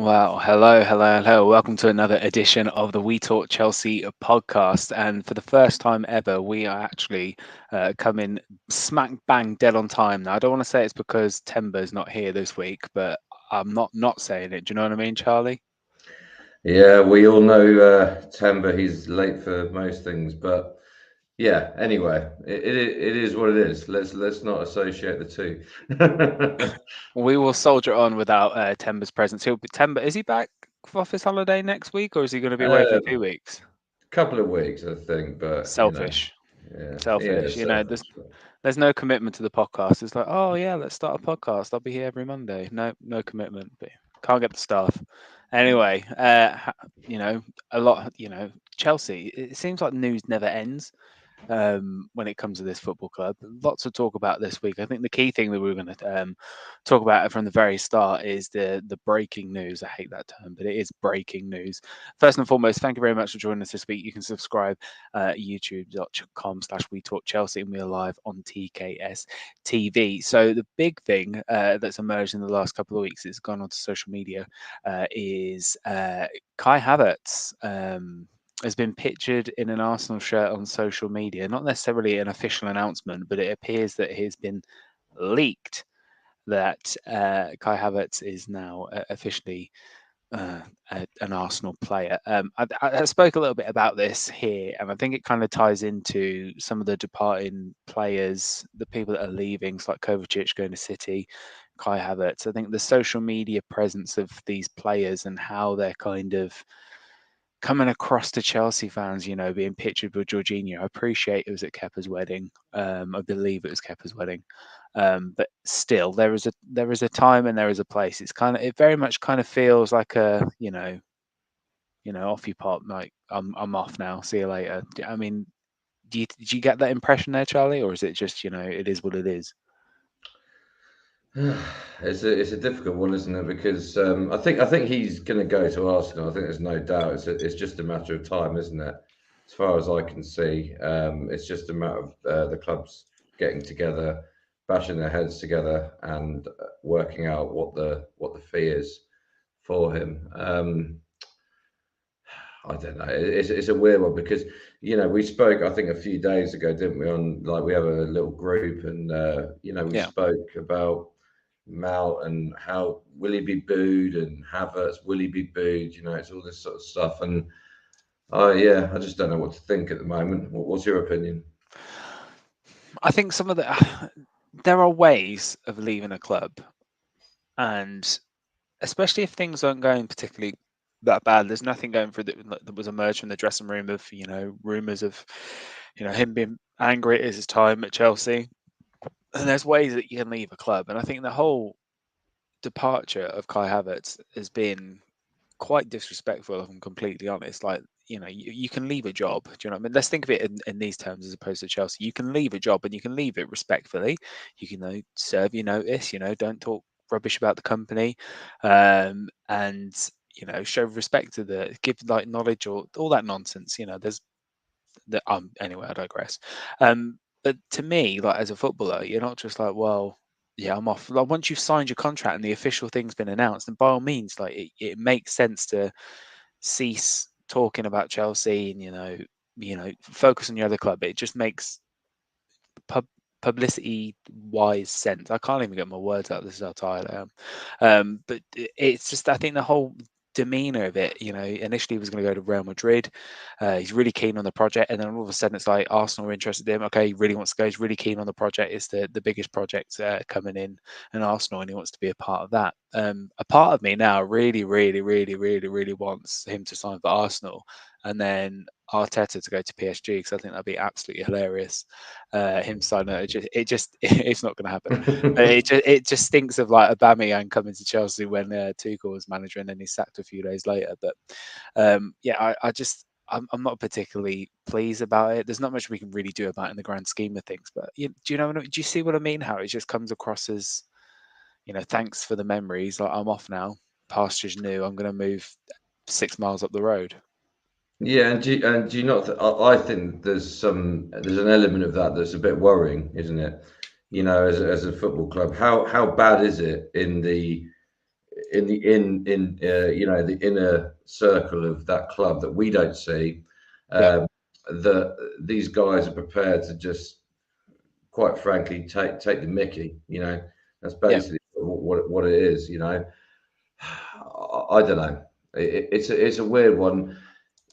Well, hello. Welcome to another edition of the We Talk Chelsea podcast. And for the first time ever, we are actually coming smack bang dead on time. Now, I don't want to say it's because Temba's not here this week, but I'm not saying it. Do you know what I mean, Charlie? Yeah, we all know Temba. He's late for most things, but yeah. Anyway, it is what it is. Let's not associate the two. We will soldier on without Temba's presence. Temba, is he back off his holiday next week, or is he going to be away for A 2 weeks? couple of weeks, I think, but Selfish. yeah, yeah, Selfish. selfish. There's no commitment to the podcast. It's like, oh yeah, let's start a podcast. I'll be here every Monday. No commitment. But can't get the staff. Anyway, a lot. Chelsea. It seems like news never ends when it comes to this football club. Lots to talk about this week. I think the key thing that we're going to talk about from the very start is the breaking news. I hate that term, but it is breaking news. First and foremost, thank you very much for joining us this week. You can subscribe youtube.com/We Talk Chelsea, and we're live on TKS TV. So the big thing that's emerged in the last couple of weeks, it's gone onto social media, is Kai Havertz. Has been pictured in an Arsenal shirt on social media. Not necessarily an official announcement, but it appears that it has been leaked that Kai Havertz is now officially an Arsenal player. I spoke a little bit about this here, and I think it kind of ties into some of the departing players, the people that are leaving, like Kovacic going to City, Kai Havertz. I think the social media presence of these players and how they're kind of coming across to Chelsea fans, being pictured with Jorginho. I appreciate it was at Kepa's wedding. I believe it was Kepa's wedding. But still, there is a time and there is a place. It very much kind of feels like off you pop. Like I'm off now. See you later. I mean, did you get that impression there, Charlie, or is it just it is what it is? It's a difficult one, isn't it? Because I think he's going to go to Arsenal. I think there's no doubt. It's just a matter of time, isn't it? As far as I can see, it's just a matter of the clubs getting together, bashing their heads together, and working out what the fee is for him. I don't know. It's a weird one because we spoke I think a few days ago, didn't we? On like we have a little group, and we Yeah. spoke about Mount and how will he be booed, and Havertz will he be booed? It's all this sort of stuff, and yeah, I just don't know what to think at the moment. What's your opinion? I think some of the there are ways of leaving a club, and especially if things aren't going particularly that bad. There's nothing going through that was emerged from the dressing room of rumors of him being angry at his time at Chelsea. And there's ways that you can leave a club, and I think the whole departure of Kai Havertz has been quite disrespectful, if I'm completely honest. Like, you can leave a job. Do you know what I mean? Let's think of it in these terms as opposed to Chelsea. You can leave a job and you can leave it respectfully. You can serve your notice, don't talk rubbish about the company. And show respect to give like knowledge or all that nonsense. There's the anyway, I digress. But to me, like as a footballer, you're not just like, well, yeah, I'm off. Like once you've signed your contract and the official thing's been announced, then by all means, like it makes sense to cease talking about Chelsea and focus on your other club. It just makes pub publicity wise sense. I can't even get my words out. This is how tired I am. But it's just I think the whole demeanor of it, initially he was going to go to Real Madrid. He's really keen on the project, and then all of a sudden it's like Arsenal are interested in him. Okay, he really wants to go. He's really keen on the project. It's the biggest project coming in Arsenal, and he wants to be a part of that. A part of me now really, really, really, really, really wants him to sign for Arsenal, and then Arteta to go to PSG, because I think that'd be absolutely hilarious. Him signing it's not going to happen. It just stinks of like Aubameyang coming to Chelsea when Tuchel was manager, and then he's sacked a few days later. But yeah, I'm not particularly pleased about it. There's not much we can really do about it in the grand scheme of things. But do you know? Do you see what I mean? How it just comes across as, thanks for the memories. Like I'm off now. Pasture's new. I'm going to move 6 miles up the road. Yeah, and do you not? I think there's an element of that that's a bit worrying, isn't it? As a football club, how bad is it in the the inner circle of that club that we don't see, Yeah, that these guys are prepared to just, quite frankly, take the Mickey. That's yeah, basically what it is. I don't know. It's a weird one.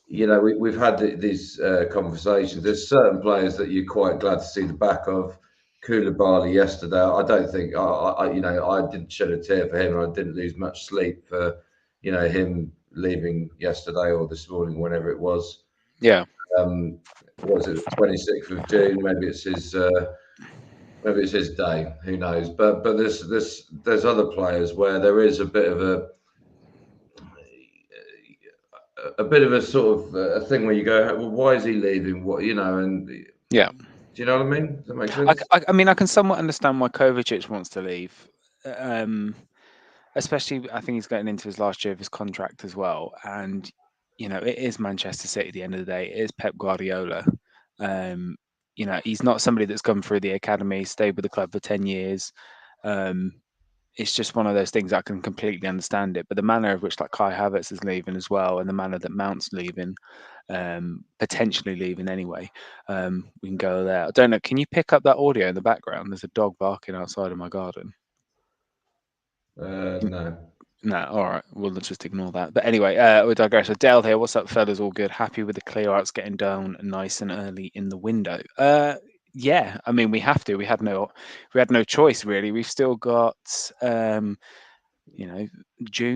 We've had these conversations. There's certain players that you're quite glad to see the back of. Koulibaly yesterday, I don't think I didn't shed a tear for him, and I didn't lose much sleep for him leaving yesterday or this morning, whenever it was. yeah. Um, what was it, 26th of June? Maybe it's his day. Who knows? But there's other players where there is a bit of a sort of a thing where you go, well, why is he leaving? And do Yeah. you know what I mean? Does that make sense? I mean, I can somewhat understand why Kovacic wants to leave. Um, Especially, I think he's getting into his last year of his contract as well. And, it is Manchester City at the end of the day. It is Pep Guardiola. Um, he's not somebody that's come through the academy, stayed with the club for 10 years. Um, it's just one of those things I can completely understand it. But the manner of which like Kai Havertz is leaving as well, and the manner that Mount's leaving, potentially leaving anyway, we can go there. I don't know. Can you pick up that audio in the background? There's a dog barking outside of my garden. No. No, all right. We'll just ignore that. But anyway, we digress. So Dale here. What's up, fellas? All good? Happy with the clear outs getting down nice and early in the window. Yeah. I mean, we have to. We had no choice really. We've still got June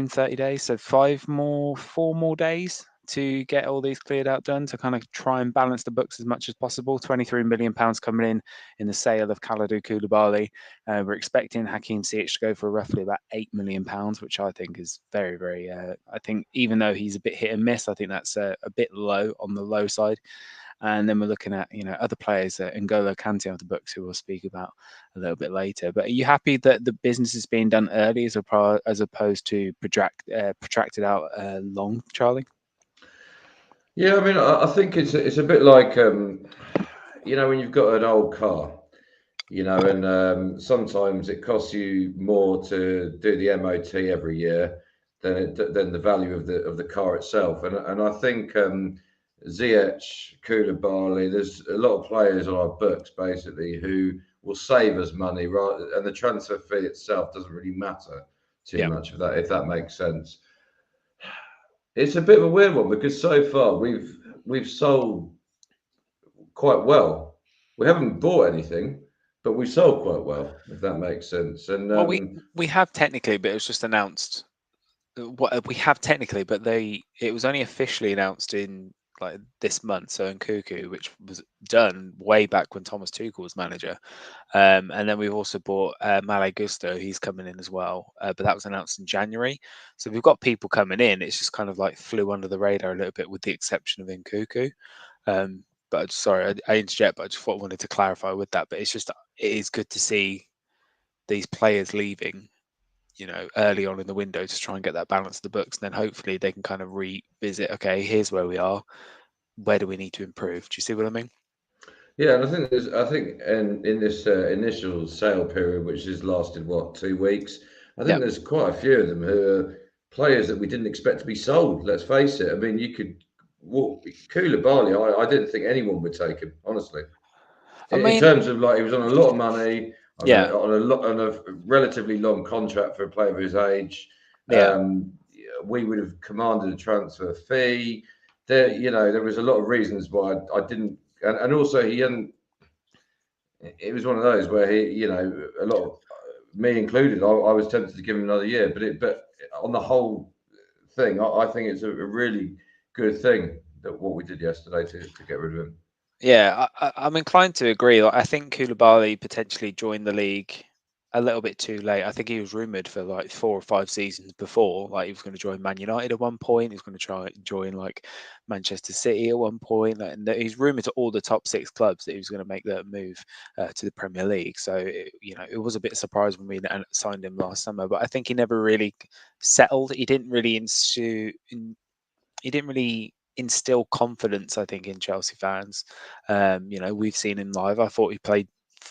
30 days, so 4 more days to get all these cleared out done to kind of try and balance the books as much as possible. £23 million coming in the sale of Kalidou Koulibaly. We're expecting Hakim Ziyech to go for roughly about £8 million, which I think is very, very. I think even though he's a bit hit and miss, I think that's a bit low on the low side. And then we're looking at other players, Ngolo Kante on the books, who we'll speak about a little bit later. But are you happy that the business is being done early as opposed to protracted out long, Charlie? Yeah, I mean, I think it's a bit like when you've got an old car, and sometimes it costs you more to do the MOT every year than the value of the car itself. And I think Ziyech, Koulibaly, there's a lot of players on our books basically who will save us money, right? And the transfer fee itself doesn't really matter too Yeah. much, if that makes sense. It's a bit of a weird one because so far we've sold quite well. We haven't bought anything, but we sold quite well, if that makes sense. And Well, we have technically, but it was just announced. What we have technically, but it was only officially announced in like this month. So in Cuckoo, which was done way back when Thomas Tuchel was manager, and then we've also bought Malay Gusto. He's coming in as well, but that was announced in January. So we've got people coming in. It's just kind of like flew under the radar a little bit, with the exception of Nkuku. But sorry, I interject, but I just wanted to clarify with that. But it's just it is good to see these players leaving, early on in the window to try and get that balance of the books. And then hopefully they can kind of revisit, okay, here's where we are. Where do we need to improve? Do you see what I mean? yeah, and I think in this initial sale period, which has lasted what, 2 weeks, I Yeah. think there's quite a few of them who are players that we didn't expect to be sold. Let's face it. I mean, you could. Well, Koulibaly, I didn't think anyone would take him, honestly. I In mean, terms of, like, he was on a lot of money yeah, on a relatively long contract for a player of his age. yeah. We would have commanded a transfer fee. There was a lot of reasons why I didn't, and also he hadn't. It was one of those where a lot of me included. I was tempted to give him another year, but on the whole thing, I think it's a really good thing that what we did yesterday to get rid of him. Yeah, I'm inclined to agree. Like, I think Koulibaly potentially joined the league a little bit too late. I think he was rumored for like 4 or 5 seasons before. Like he was going to join Man United at one point. He was going to try join like Manchester City at one point. Like, and he's rumored to all the top 6 clubs that he was going to make that move to the Premier League. So it was a bit surprised when we signed him last summer. But I think he never really settled. He didn't really he didn't really instill confidence, I think, in Chelsea fans. We've seen him live. I thought he played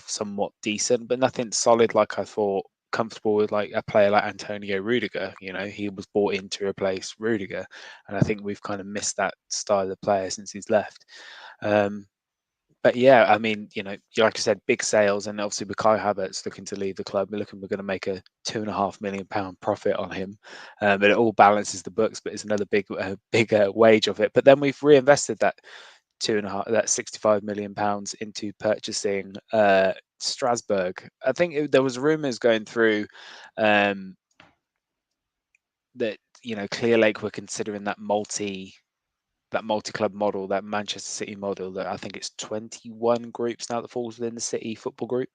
somewhat decent, but nothing solid like I thought comfortable with like a player like Antonio Rudiger. He was brought in to replace Rudiger, and I think we've kind of missed that style of player since he's left. Um, but yeah, I mean, like I said, big sales, and obviously with Kai Havertz looking to leave the club, we're going to make a £2.5 million profit on him. But it all balances the books, but it's another big wage of it. But then we've reinvested that £65 million into purchasing Strasbourg. I think there was rumours going through um, that Clear Lake were considering that multi-club model, that Manchester City model, that I think it's 21 groups now that falls within the City football group,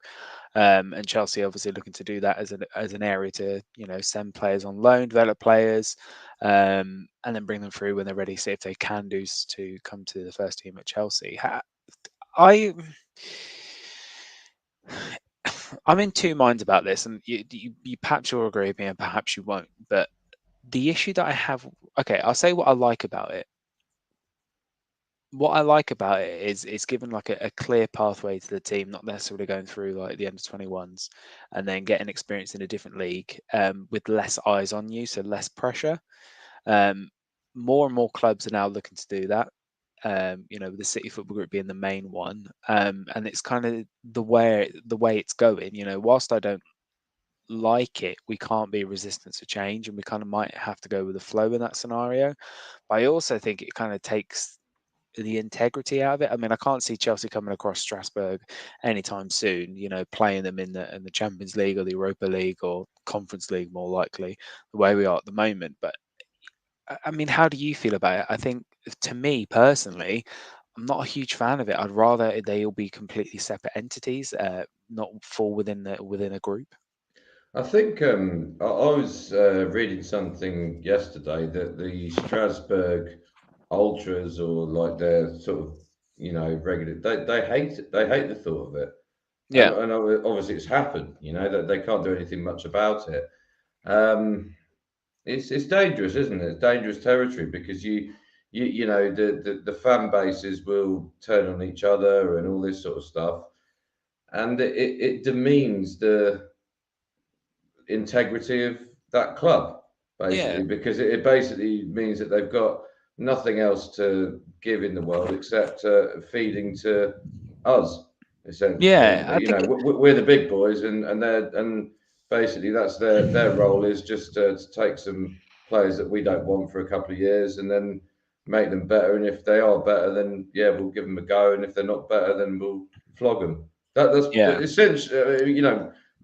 and Chelsea obviously looking to do that as an area to send players on loan, develop players, and then bring them through when they're ready. See if they can do to come to the first team at Chelsea. I I'm in two minds about this, and you perhaps you'll agree with me, and perhaps you won't. But the issue that I have, okay, I'll say what I like about it. What I like about it is it's given like a clear pathway to the team, not necessarily going through like the under 21s and then getting experience in a different league with less eyes on you, so less pressure. Um, More and more clubs are now looking to do that. With the City Football Group being the main one, and it's kind of the way it's going. Whilst I don't like it, we can't be resistant to change, and we kind of might have to go with the flow in that scenario. But I also think it kind of takes the integrity out of it. I mean, I can't see Chelsea coming across Strasbourg anytime soon. Playing them in the Champions League or the Europa League or Conference League, more likely, the way we are at the moment. But I mean, how do you feel about it? I think, to me personally, I'm not a huge fan of it. I'd rather they all be completely separate entities, not fall within a group. I think I was reading something yesterday that the Strasbourg ultras, or like their sort of regular, they hate it. They hate the thought of it, Yeah, and obviously it's happened. That they can't do anything much about it. Um, it's dangerous, isn't it? It's dangerous territory because the fan bases will turn on each other and all this sort of stuff, and it demeans the integrity of that club, yeah, basically, because it basically means that they've got nothing else to give in the world except feeding to us, essentially. yeah. I think, We're the big boys, and basically that's their role is just to take some players that we don't want for a couple of years and then make them better. And if they are better, then yeah, we'll give them a go. And if they're not better, then we'll flog them. That's yeah, essentially,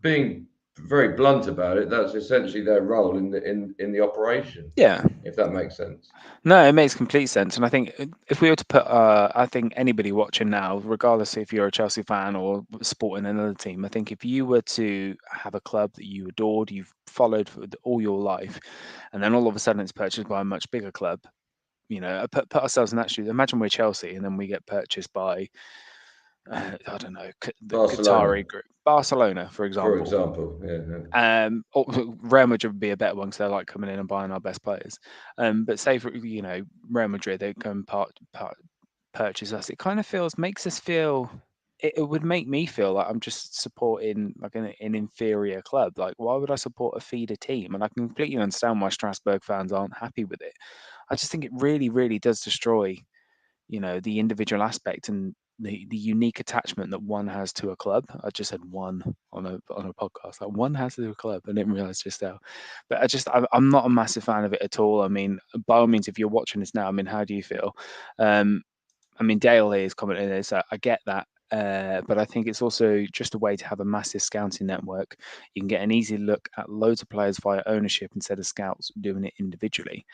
being very blunt about it, that's essentially their role in the operation, yeah. if that makes sense. No, it makes complete sense. And I think if we were to put, I think anybody watching now, regardless if you're a Chelsea fan or supporting another team, I think if you were to have a club that you adored, you've followed for all your life, and then all of a sudden it's purchased by a much bigger club, put ourselves in that shoe. Imagine we're Chelsea and then we get purchased by, I don't know, the Barcelona, Qatari group, Barcelona, for for example. example, yeah. Or Real Madrid would be a better one because they're like coming in and buying our best players. But say for Real Madrid, they come purchase us. It kind of makes us feel. It would make me feel like I'm just supporting like an inferior club. Like, why would I support a feeder team? And I can completely understand why Strasbourg fans aren't happy with it. I just think it really, really does destroy the individual aspect and the unique attachment that one has to a club. I just said one on a podcast, like one has to a club. I didn't realize just how, but I'm not a massive fan of it at all. I mean, by all means, if you're watching this now, I mean, how do you feel? um I mean, Dale here is commenting this. I get that. But I think it's also just a way to have a massive scouting network. You can get an easy look at loads of players via ownership instead of scouts doing it individually.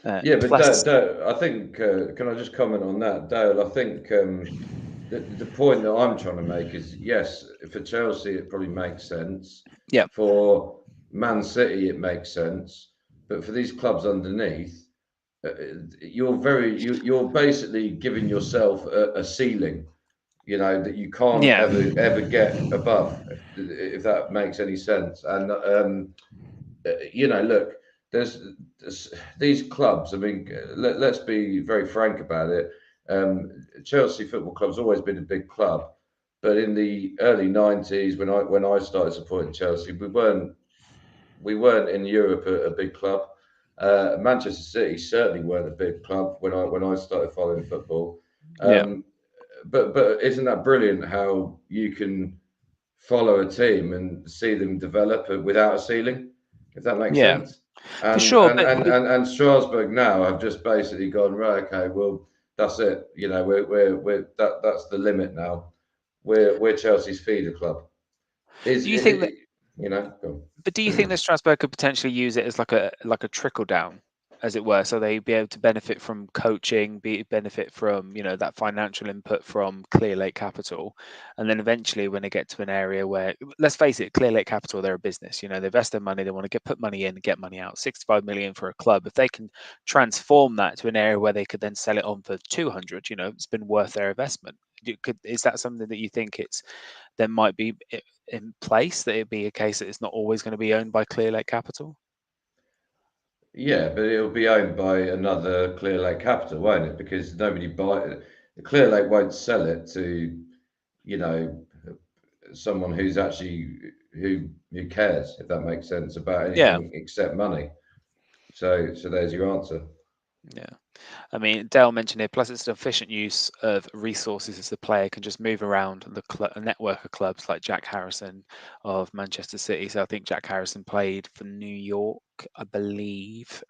Yeah, but Plus, Dale, I think, can I just comment on that, Dale? I think the point that I'm trying to make is yes, for Chelsea it probably makes sense. yeah, For Man City it makes sense, but for these clubs underneath, uh, you're basically giving yourself a ceiling, that you can't yeah, ever get above, if that makes any sense. And look, there's these clubs. I mean, let's be very frank about it. Chelsea Football Club's always been a big club, But in the early '90s, when I started supporting Chelsea, we weren't in Europe a big club. Manchester City certainly weren't a big club when I started following football. Yeah, Um, but isn't that brilliant how you can follow a team and see them develop without a ceiling, if that makes yeah, sense? for And sure. and and and, and Strasbourg now have just basically gone right. Okay, well that's it. That's the limit now. We're Chelsea's feeder club. Do you think that? Go on. But do you think that Strasbourg could potentially use it as like a trickle down, as it were, so they be able to benefit from coaching, benefit from that financial input from Clear Lake Capital, and then eventually when they get to an area where, let's face it, Clear Lake Capital, they're a business. They invest their money, they want to put money in and get money out. 65 million for a club. If they can transform that to an area where they could then sell it on for 200, it's been worth their investment. Is that something that you think there might be in place, that it'd be a case that it's not always going to be owned by Clear Lake Capital? Yeah, but it'll be owned by another Clear Lake Capital, won't it? Because nobody buy it. Clear Lake won't sell it to, you know, someone who cares, if that makes sense, about Yeah, anything except money. So there's your answer. yeah. I mean, Dale mentioned here, plus it's an efficient use of resources as the player can just move around a network of clubs like Jack Harrison of Manchester City. So I think Jack Harrison played for New York, I believe,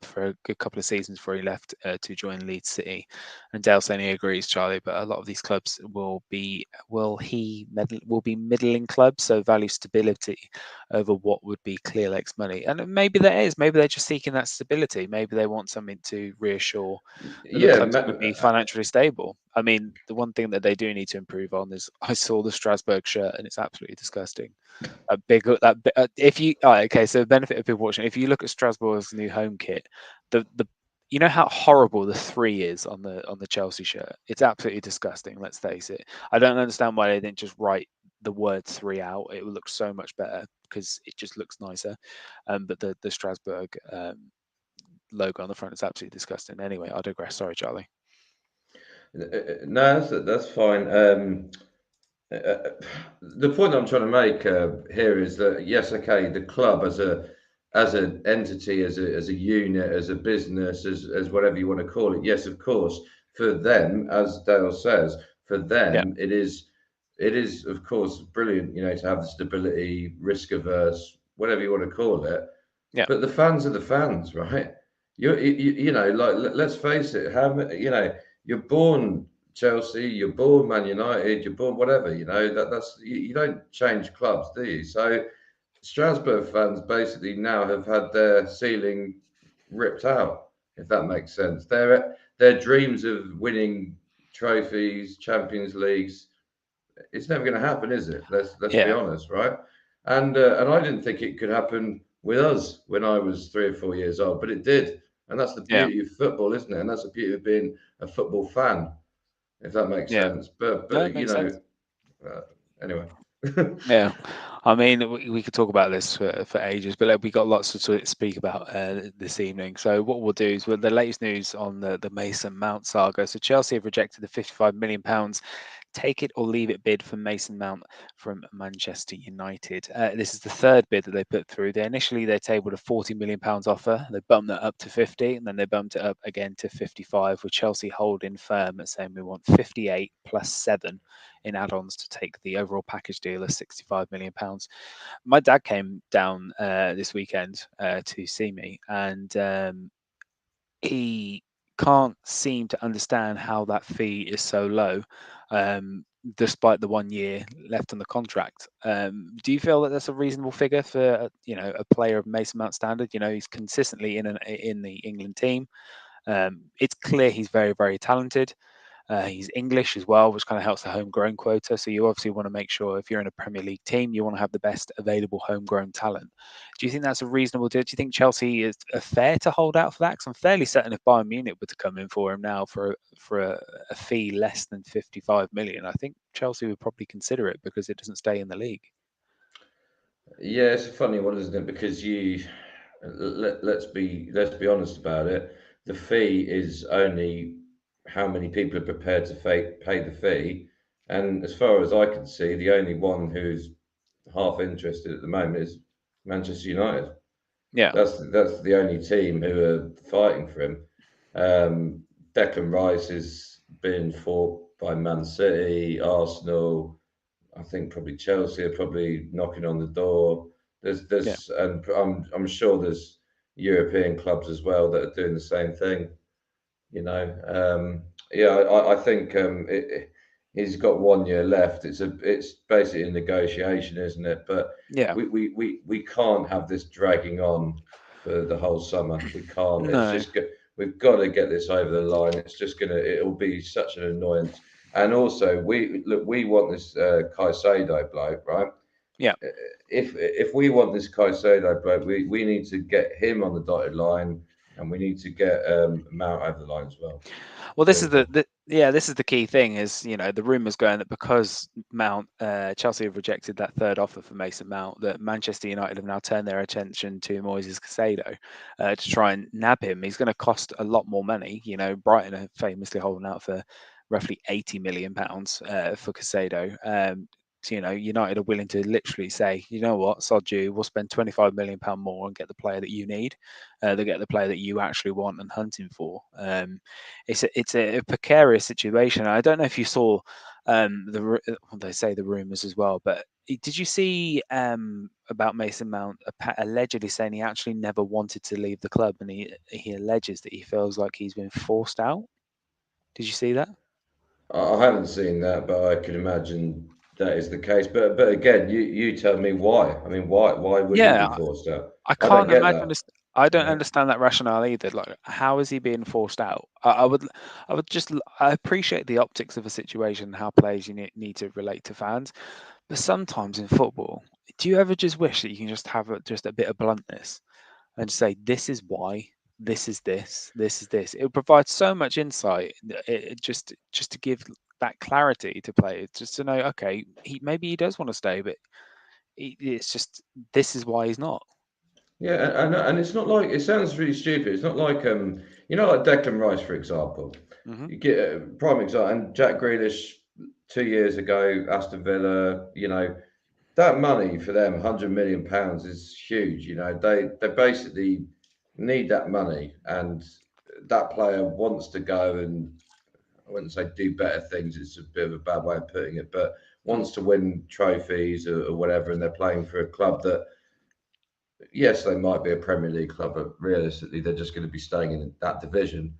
for a good couple of seasons before he left to join Leeds City. And Dale saying he agrees, Charlie, but a lot of these clubs will be middling clubs, so value stability over what would be Clear Lake's money. And maybe that is, maybe they're just seeking that stability. Maybe they want something to reassure that the Yeah, club's going to be financially stable. I mean, the one thing that they do need to improve on is, I saw the Strasbourg shirt and it's absolutely disgusting. A big if you okay, so the benefit of people watching, if you look at Strasbourg's new home kit, the you know how horrible the 3 is on the Chelsea shirt. It's absolutely disgusting. Let's face it. I don't understand why they didn't just write the word 3 out. It would look so much better because it just looks nicer. But the Strasbourg logo on the front is absolutely disgusting. Anyway, I digress. Sorry, Charlie. no, that's fine. Uh, the point I'm trying to make here is that yes, okay, the club as an entity, as a unit, as a business, as whatever you want to call it. Yes, of course, for them, as Dale says, for Yeah, them, it is of course brilliant, to have the stability, risk averse, whatever you want to call it. yeah, But the fans are the fans, right? Like let's face it. You're born Chelsea, you're born Man United, you're born whatever. You don't change clubs, do you? So Strasbourg fans basically now have had their ceiling ripped out, if that makes sense. Their dreams of winning trophies, Champions Leagues, it's never going to happen, is it? Let's be yeah, honest, right? And I didn't think it could happen with us when I was 3 or 4 years old, but it did, and that's the yeah, beauty of football, isn't it? And that's the beauty of being a football fan, if that makes yeah. sense. But No, but it makes sense. uh, anyway. Yeah, I mean, we could talk about this for ages, but we got lots to speak about this evening. So what we'll do is, the latest news on the Mason Mount saga. So Chelsea have rejected the £55 million take it or leave it bid for Mason Mount from Manchester United. This is the third bid that they put through. They tabled a £40 million offer. They bumped that up to 50, and then they bumped it up again to 55, with Chelsea holding firm at saying we want 58 plus 7 in add-ons to take the overall package deal of £65 million. My dad came down this weekend to see me, and he can't seem to understand how that fee is so low, despite the 1 year left on the contract. Do you feel that that's a reasonable figure for a player of Mason Mount standard? He's consistently in the England team. It's clear he's very, very talented. He's English as well, which kind of helps the homegrown quota. So you obviously want to make sure, if you're in a Premier League team, you want to have the best available homegrown talent. Do you think that's a reasonable deal? Do you think Chelsea is fair to hold out for that? Because I'm fairly certain if Bayern Munich were to come in for him now for a fee less than 55 million, I think Chelsea would probably consider it because it doesn't stay in the league. Yeah, it's a funny one, isn't it? Because let's be honest about it. The fee is only how many people are prepared to pay the fee, And as far as I can see, the only one who's half interested at the moment is Manchester United. Yeah, That's the only team who are fighting for him. Um, Declan Rice is being fought by Man City, Arsenal. I think probably Chelsea are probably knocking on the door. yeah, And I'm sure there's European clubs as well that are doing the same thing. You know, yeah, I think he's got 1 year left. It's basically a negotiation, isn't it? But yeah. we can't have this dragging on for the whole summer. We can't. No, We've got to get this over the line. It'll be such an annoyance. And also, we want this Caicedo bloke, right? yeah. If we want this Caicedo bloke, we need to get him on the dotted line, and we need to get Mount over the line as well. Well, this is Simple. this is the key thing. Is the rumors going that because Mount Chelsea have rejected that third offer for Mason Mount, that Manchester United have now turned their attention to Moises Caicedo to try and nab him. He's going to cost a lot more money. Brighton are famously holding out for roughly £80 million for Caicedo. So, United are willing to literally say, you know what, sod you, we'll spend £25 million more and get the player that you need. They'll get the player that you actually want and hunting for. It's a precarious situation. I don't know if you saw they say the rumors as well, but did you see about Mason Mount allegedly saying he actually never wanted to leave the club, and he alleges that he feels like he's been forced out? Did you see that? I haven't seen that, but I can imagine that is the case. But again, you tell me why. I mean, why would he be Yeah, forced out? I I don't can't get imagine that. this. I You don't know. understand that rationale either. Like, how is he being forced out? I appreciate the optics of a situation, how players need to relate to fans, but sometimes in football, do you ever just wish that you can just have just a bit of bluntness and say, this is why, this is this? It would provide so much insight. Just to give that clarity to players, just to know, okay, maybe he does want to stay, but it's just this is why he's not. Yeah, and it's not like it sounds really stupid. It's not like like Declan Rice, for example. Hmm. You get a prime example, and Jack Grealish 2 years ago, Aston Villa. That money for them, £100 million, is huge. They basically need that money, and that player wants to go and I wouldn't say do better things. It's a bit of a bad way of putting it, but wants to win trophies or whatever, and they're playing for a club that, yes, they might be a Premier League club, but realistically, they're just going to be staying in that division.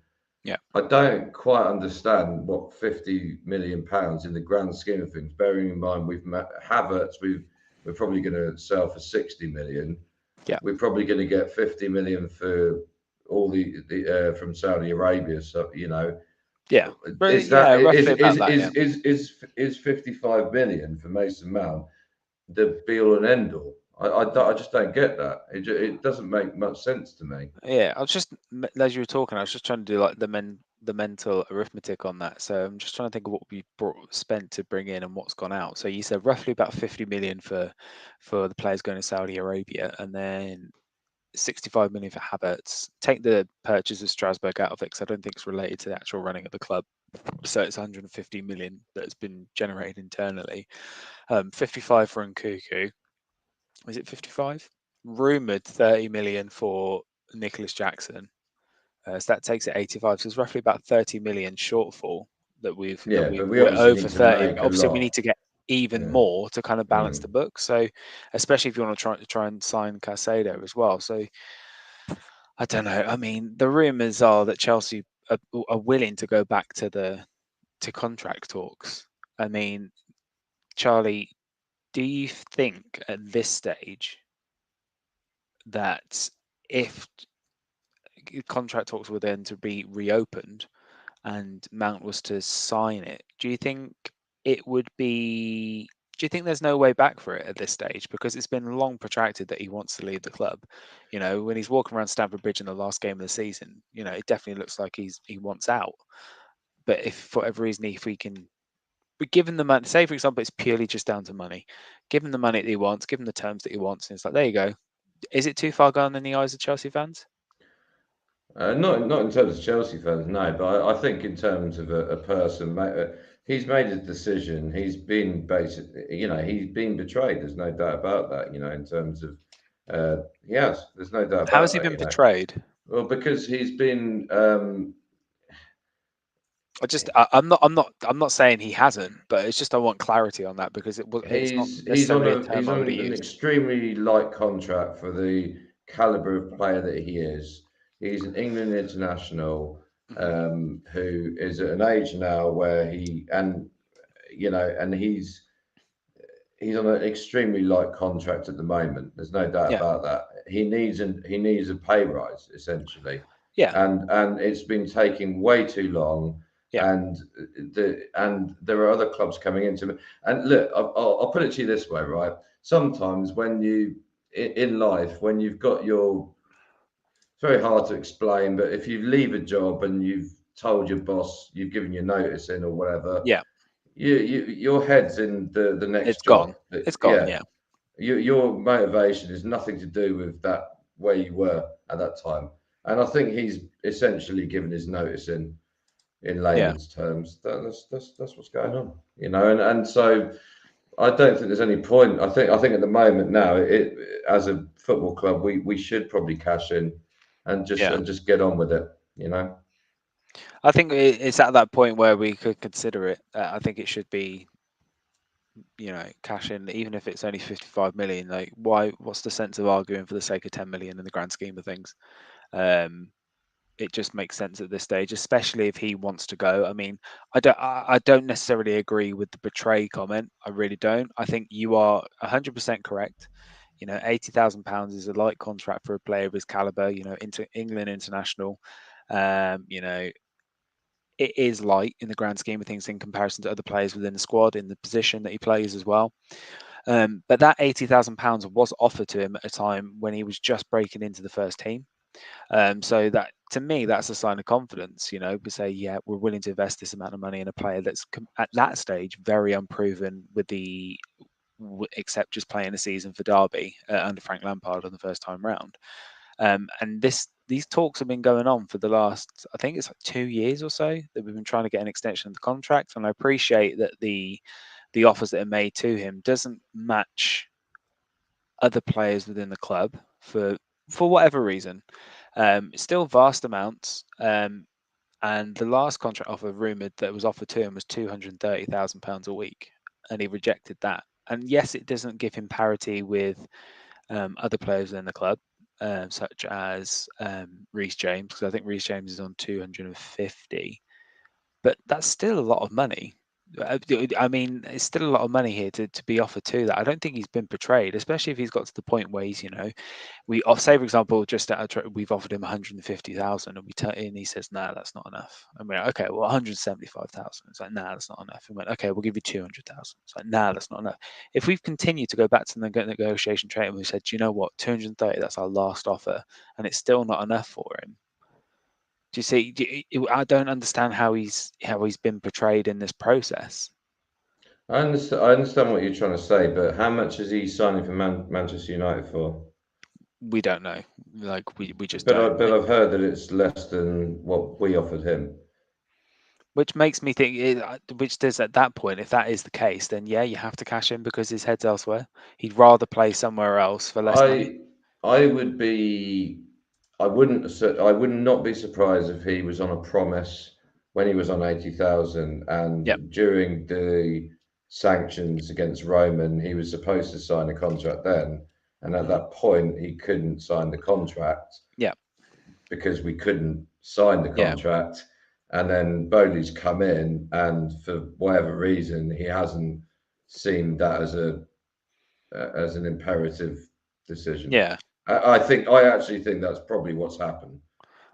Yeah. I don't quite understand what £50 million in the grand scheme of things. Bearing in mind we've met Havertz, we're probably going to sell for 60 million. Yeah. We're probably going to get 50 million for all the from Saudi Arabia. So Yeah. But is that yeah, roughly about that. Yeah. is 55 million for Mason Mount the be all and end all? I just don't get that. It doesn't make much sense to me. Yeah. I was just as you were talking, I was just trying to do like the mental arithmetic on that. So I'm just trying to think of what we spent to bring in and what's gone out. So you said roughly about 50 million for the players going to Saudi Arabia, and then 65 million for Havertz. Take the purchase of Strasbourg out of it, because I don't think it's related to the actual running of the club. So it's 150 million that's been generated internally. 55 for Nkuku. Is it 55? Rumored 30 million for Nicolas Jackson. So that takes it 85. So it's roughly about 30 million shortfall Yeah, but we we're obviously over need to 30. make But a obviously we need lot. to get even Yeah. more to kind of balance the Mm. book. So especially if you want to try and sign Caciedo as well. So I don't know. I mean, the rumors are that Chelsea are willing to go back to contract talks. I mean, Charlie, do you think at this stage that if contract talks were then to be reopened and Mount was to sign it, do you think it would be? Do you think there's no way back for it at this stage? Because it's been long protracted that he wants to leave the club. When he's walking around Stamford Bridge in the last game of the season, it definitely looks like he wants out. But if for whatever reason, if we can, we give him the money, say for example, it's purely just down to money, give him the money that he wants, give him the terms that he wants, and it's like, there you go. Is it too far gone in the eyes of Chelsea fans? Not in terms of Chelsea fans, no. But I think in terms of a person, he's made a decision. He's been he's been betrayed. There's no doubt about that. In terms of, he has. There's no doubt How has about he that. been portrayed? Well, because he's been, I'm not saying he hasn't, but it's just I want clarity on that because it's not he's on necessarily a he's term I would have on an used. extremely light contract for the caliber of player that he is. He's an England international, Hmm. who is at an age now where and he's on an extremely light contract at the moment. There's no doubt Yeah, about that. He needs a pay rise essentially, yeah, and it's been taking way too long. yeah, And there are other clubs coming into it. And look, I'll put it to you this way, right? Sometimes when in life, when you've got it's very hard to explain, but if you leave a job and you've told your boss, you've given your notice in or whatever, yeah. your head's in the It's next gone. job. It's gone. Yeah, Yeah, your motivation is nothing to do with that where you were at that time. And I think he's essentially given his notice in yeah, layman's terms. That's what's going on, and so I don't think there's any point. I think at the moment now, as a football club, we should probably cash in yeah. and just get on with it. I think it's at that point where we could consider it. I think it should be, cash in, even if it's only 55 million. Like, why? What's the sense of arguing for the sake of 10 million in the grand scheme of things? Um, it just makes sense at this stage, especially if he wants to go. I mean, I don't necessarily agree with the betray comment. I really don't. I think you are 100% correct. £80,000 is a light contract for a player of his caliber. Into England international. Um, you know, it is light in the grand scheme of things in comparison to other players within the squad in the position that he plays as well. But that £80,000 was offered to him at a time when he was just breaking into the first team. So that, to me, that's a sign of confidence. We say, yeah, we're willing to invest this amount of money in a player that's at that stage very unproven except just playing a season for Derby under Frank Lampard on the first time round. And these talks have been going on for the last, I think it's like 2 years or so that we've been trying to get an extension of the contract. And I appreciate that the offers that are made to him doesn't match other players within the club for whatever reason. It's still vast amounts. And the last contract offer rumored that was offered to him was £230,000 a week, and he rejected that. And yes, it doesn't give him parity with other players in the club, such as Reece James, because I think Reece James is on 250, but that's still a lot of money. I mean, it's still a lot of money here to be offered to that. I don't think he's been portrayed, especially if he's got to the point where he's, say for example, just we've offered him 150,000, and and he says, "Nah, that's not enough." I mean, okay, well, 175,000. It's like, "Nah, that's not enough." And went, "Okay, we'll give you 200,000." It's like, "Nah, that's not enough." If we've continued to go back to the negotiation table, and we said, "Do you know what? 230. That's our last offer," and it's still not enough for him. Do you see? I don't understand how he's been portrayed in this process. I understand what you're trying to say, but how much is he signing for Manchester United for? We don't know. Like we just But don't. I've heard that it's less than what we offered him. Which makes me think, which does at that point, if that is the case, then yeah, you have to cash in because his head's elsewhere. He'd rather play somewhere else for less money. I I would be I would not be surprised if he was on a promise when he was on 80,000 Yep. and during the sanctions against Roman, he was supposed to sign a contract then. And at Hmm. that point, he couldn't sign the contract Yeah. because we couldn't sign the Yeah. contract. And then Bowley's come in, and for whatever reason, he hasn't seen that as an imperative decision. Yeah. I actually think that's probably what's happened.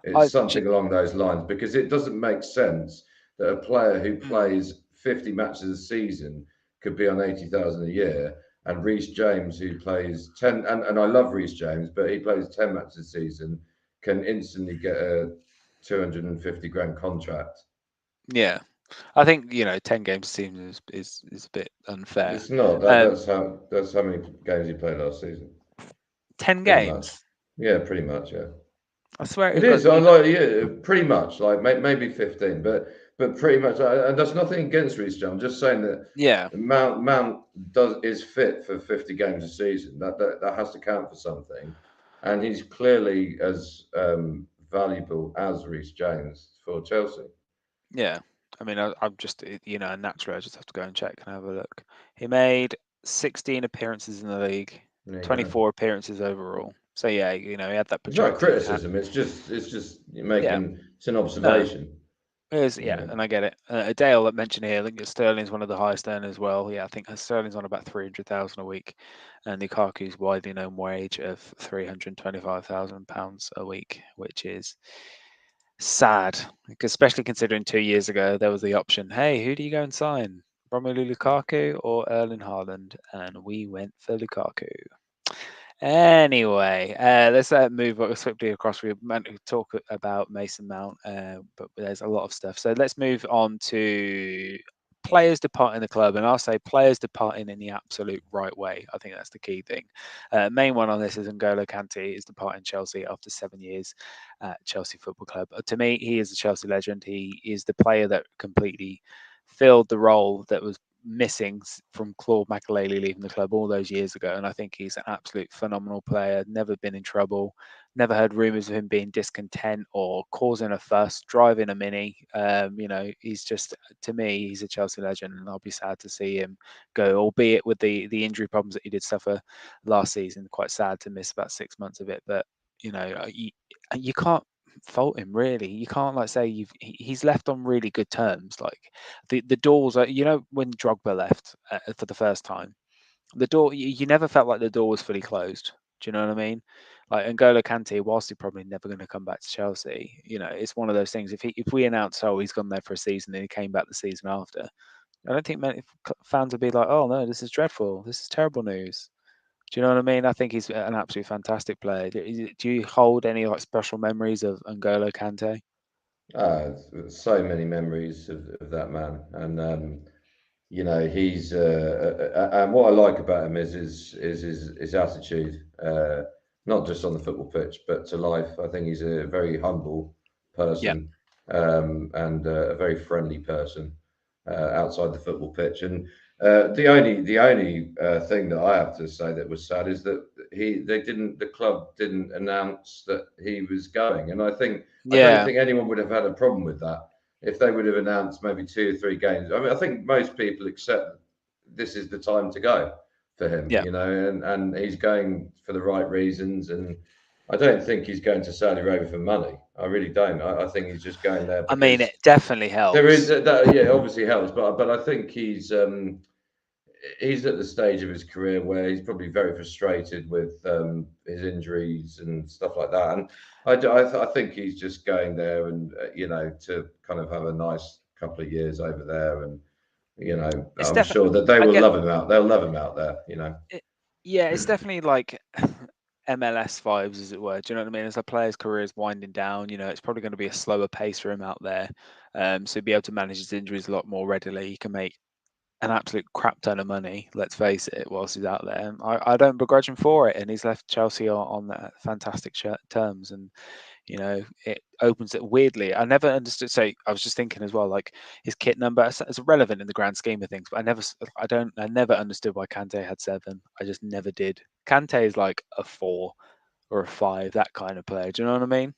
It's I. something along those lines because it doesn't make sense that a player who Mm, plays 50 matches a season could be on 80,000 a year, and Reece James, who plays 10, and I love Reece James, but he plays 10 matches a season, can instantly get a 250 grand contract. yeah. I think 10 games a season is a bit unfair. It's not that. Um, That's how many games he played last season. ten Pretty much. games. Yeah, pretty much. Yeah. I swear It it got is. I you. like pretty much like maybe 15, but pretty much. And that's nothing against Reece James. I'm just saying that Yeah, Mount is fit for 50 games a season. That has to count for something, and he's clearly as valuable as Reece James for Chelsea. yeah. I mean, I'm just naturally I just have to go and check and have a look. He made 16 appearances in the league, There you go. 24 appearances overall. So yeah, he had that It's not a projected. criticism. It's just Yeah, making it's an no, observation. yeah, Yeah. and I get it. Dale that mentioned here, I think that Sterling's one of the highest earners as well. Yeah, I think Sterling's on about 300,000 a week, and Lukaku's widely known wage of £325,000 a week, which is sad, especially considering 2 years ago there was the option, hey, who do you go and sign? Romelu Lukaku or Erling Haaland? And we went for Lukaku. Anyway, let's move swiftly across. We meant to talk about Mason Mount, but there's a lot of stuff. So let's move on to players departing the club, and I'll say players departing in the absolute right way. I think that's the key thing. Main one on this is N'Golo Kante is departing Chelsea after 7 years at Chelsea Football Club. To me, he is a Chelsea legend. He is the player that completely filled the role that was missing from Claude Makelele leaving the club all those years ago. And I think he's an absolute phenomenal player, never been in trouble, never heard rumours of him being discontent or causing a fuss, driving a Mini. He's just, to me, he's a Chelsea legend, and I'll be sad to see him go, albeit with the injury problems that he did suffer last season. Quite sad to miss about 6 months of it. But, you can't fault him really. You can't like say he's left on really good terms. Like the doors are, when Drogba left for the first time, the door you never felt like the door was fully closed. Do you know what I mean? Like N'Golo Kante, whilst he's probably never going to come back to Chelsea, it's one of those things. If we announce, oh, he's gone there for a season and he came back the season after, I don't think many fans would be like, oh no, this is dreadful, this is terrible news. Do you know what I mean? I think he's an absolutely fantastic player. Do you hold any like special memories of N'Golo Kante? So many memories of that man, and he's and what I like about him is his attitude, not just on the football pitch but to life. I think he's a very humble Yeah, person, and a very friendly person outside the football pitch. And the only thing that I have to say that was sad is that the club didn't announce that he was going, and I don't yeah, think anyone would have had a problem with that if they would have announced maybe 2 or 3 games. I mean, I think most people accept this is the time to go for him, yeah. and he's going for the right reasons. And I don't think he's going to Saudi Arabia for money. I really don't. I think he's just going there I mean, because it definitely there is helps. that. Yeah, it obviously helps, but I think he's at the stage of his career where he's probably very frustrated with his injuries and stuff like that. And I think he's just going there and to kind of have a nice couple of years over there. And It's I'm definitely. sure that they I will get love him out. They'll love him out there. it. Yeah, it's definitely like MLS vibes, as it were. Do you know what I mean? As a player's career is winding down, it's probably going to be a slower pace for him out there. So be able to manage his injuries a lot more readily. He can make an absolute crap ton of money, let's face it, whilst he's out there. I don't begrudge him for it, and he's left Chelsea on fantastic terms. And it opens it weirdly. I never understood. So I was just thinking as well, like his kit number is irrelevant in the grand scheme of things. But I never understood why Kante had 7. I just never did. Kante is like a 4 or a 5, that kind of player. Do you know what I mean?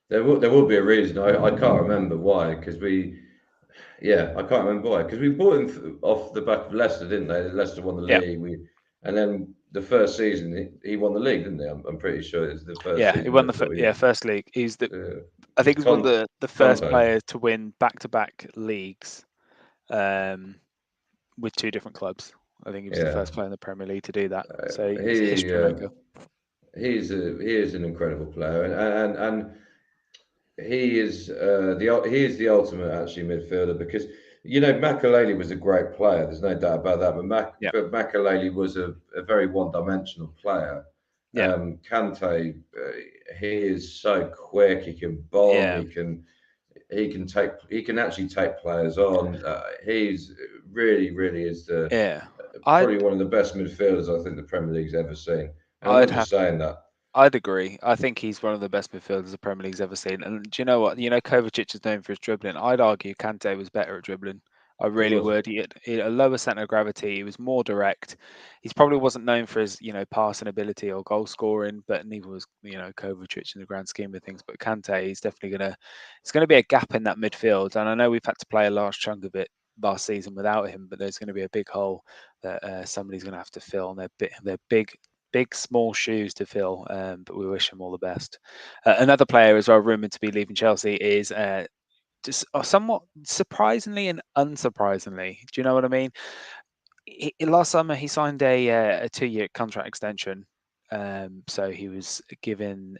There will be a reason. I can't remember why because I can't remember why because we bought him off the back of Leicester, didn't they? Leicester won the Yeah, league. And then the first season he won the league, didn't he? I'm pretty sure it's the first yeah. He season won that we first league. He's the I was think he's one of the first Conte. players to win back-to-back leagues um, with 2 different clubs. I think he was the Yeah, first player in the Premier League to do that. So he's a he history maker. he is an incredible player, and he is the ultimate actually midfielder because Makelele was a great player. There's no doubt about that. Yeah, But Makelele was a very one-dimensional player. yeah, Kante, he is so quick. He can bomb. yeah, He can actually take players on. He's really is the yeah. probably I'd one of the best midfielders I think the Premier League's ever seen. And I'm I'd not have just saying that. I'd agree. I think he's one of the best midfielders the Premier League's ever seen. And do you know what? Kovacic is known for his dribbling. I'd argue Kante was better at dribbling. I He really was. would. He had a lower centre of gravity. He was more direct. He's probably wasn't known for his, passing ability or goal scoring, but neither was, Kovacic in the grand scheme of things. But Kante, he's definitely it's gonna be a gap in that midfield. And I know we've had to play a large chunk of it last season without him, but there's going to be a big hole that somebody's going to have to fill. And they're big, small shoes to fill, but we wish him all the best. Another player as well, rumoured to be leaving Chelsea, is just somewhat surprisingly and unsurprisingly. Do you know what I mean? Last summer, he signed a 2-year contract extension. So he was given